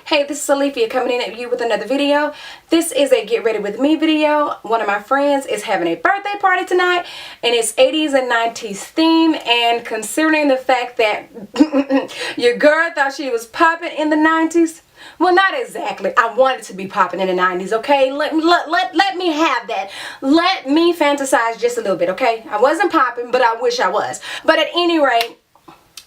Hey, this is Alethea coming in at you with another video. This is a get ready with me video. One of my friends is having a birthday party tonight and it's 80s and 90s theme, and considering the fact that your girl thought she was popping in the 90s, well, not exactly. I wanted to be popping in the 90s, okay? Let me have that. Let me fantasize just a little bit, okay? I wasn't popping, but I wish I was. But at any rate,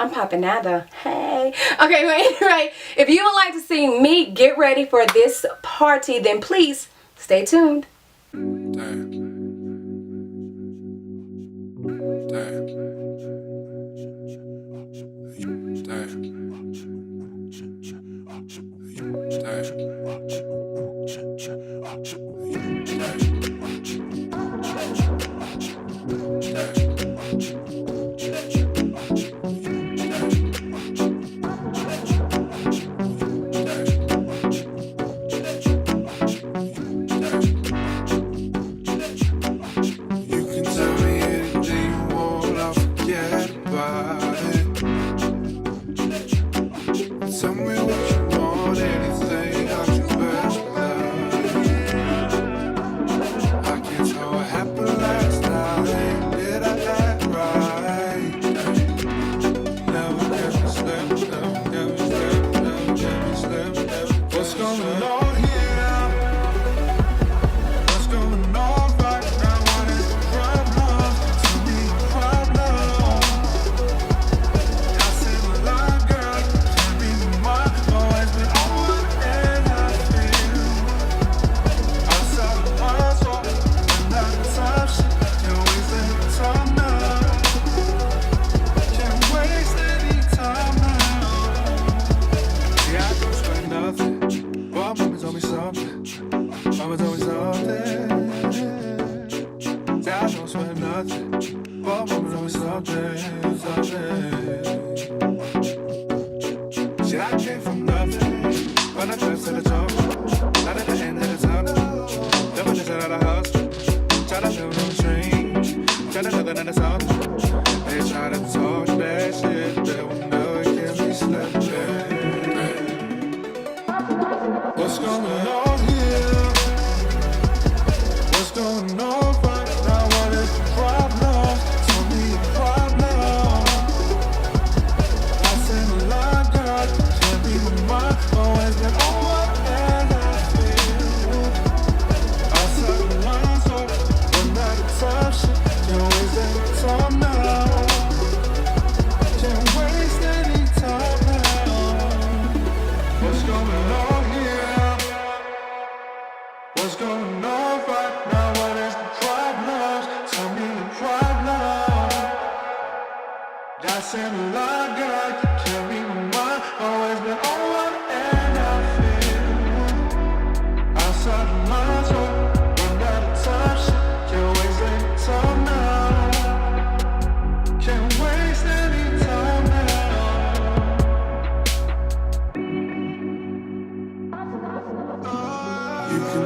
I'm popping now though. Hey. Okay, well, anyway, if you would like to see me get ready for this party, then please stay tuned. Damn. Damn.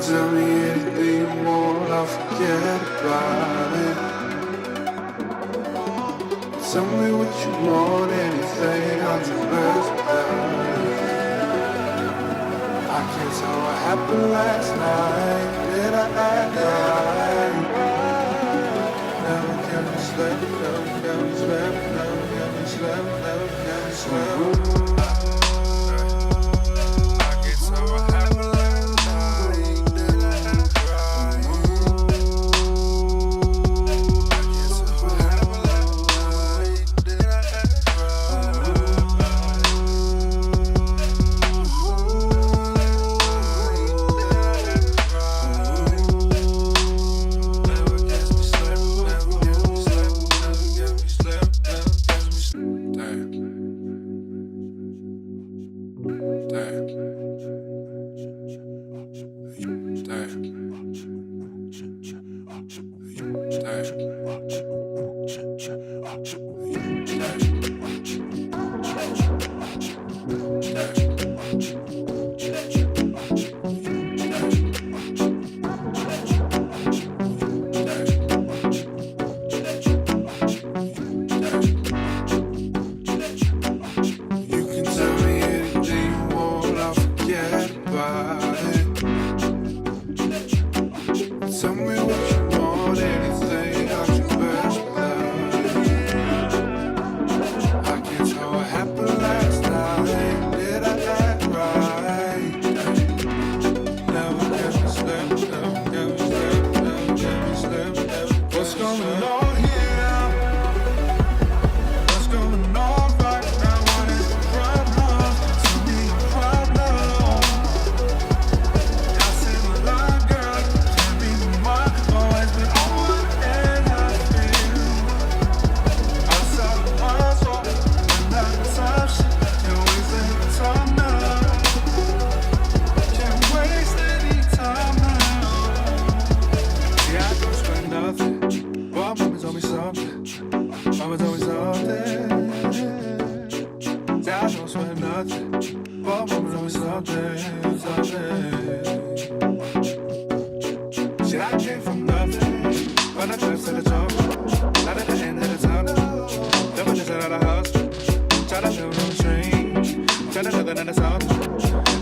Tell me anything you want, I'll forget about it. Tell me what you want, anything, I'll do best without it. I can't tell what happened last night. Did I act right? Never can we sleep, never can we sleep, never can we sleep, never can we sleep. forget about it. Tell me what you want, anything, I'll do better without it. I can't tell what happened last night. Did I act right? Never get me slip, never get me slip, never get me slip, never. What's going on here? What's going on right now? What is the problem? Tell me your problem. I said a lot, girl, can't be mine. Always been on one end, I feel. I saw the ones walk, and not the top shit. Can't waste any time now. Can't waste any time now. Yeah, I don't spend nothing. But mama told me something. Mama told me something. Yeah, I don't swear nothing. But mama told me something. Shit, I came from nothing. But I tried to the top. Not at the end of the tunnel. Never just out of the house. Try to live on the train. Try to live in the south.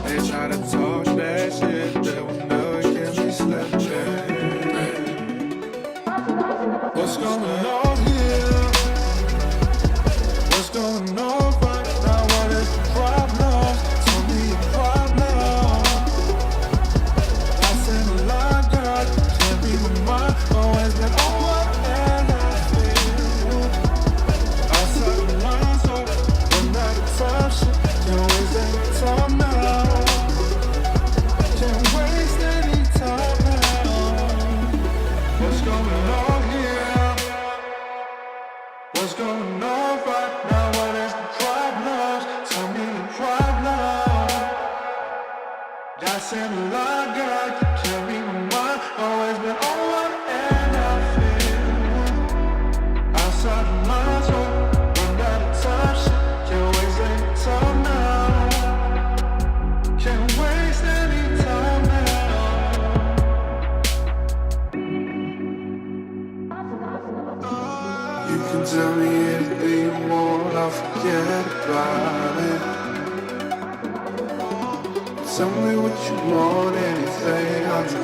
They try to talk that shit. They will never get me slipping. What's going on here? What's going on right now? What is the problem? Tell me your problem. I said a lot, girl, can't be my mind. Always been on one end, I feel. I saw the lines up, but not the top shit. Can't waste any time now. Can't waste any time now. What's going on here? What's going on right now? What is the problem? Tell me the problem. I said a lot, girl, you can't be my mind. Always been on one end, I feel. I saw the lines up, run out of time, shit. Can't waste any time now. Can't waste any time now. You can tell me anything you want, I'll forget about it. Tell me what you want, anything, I'll do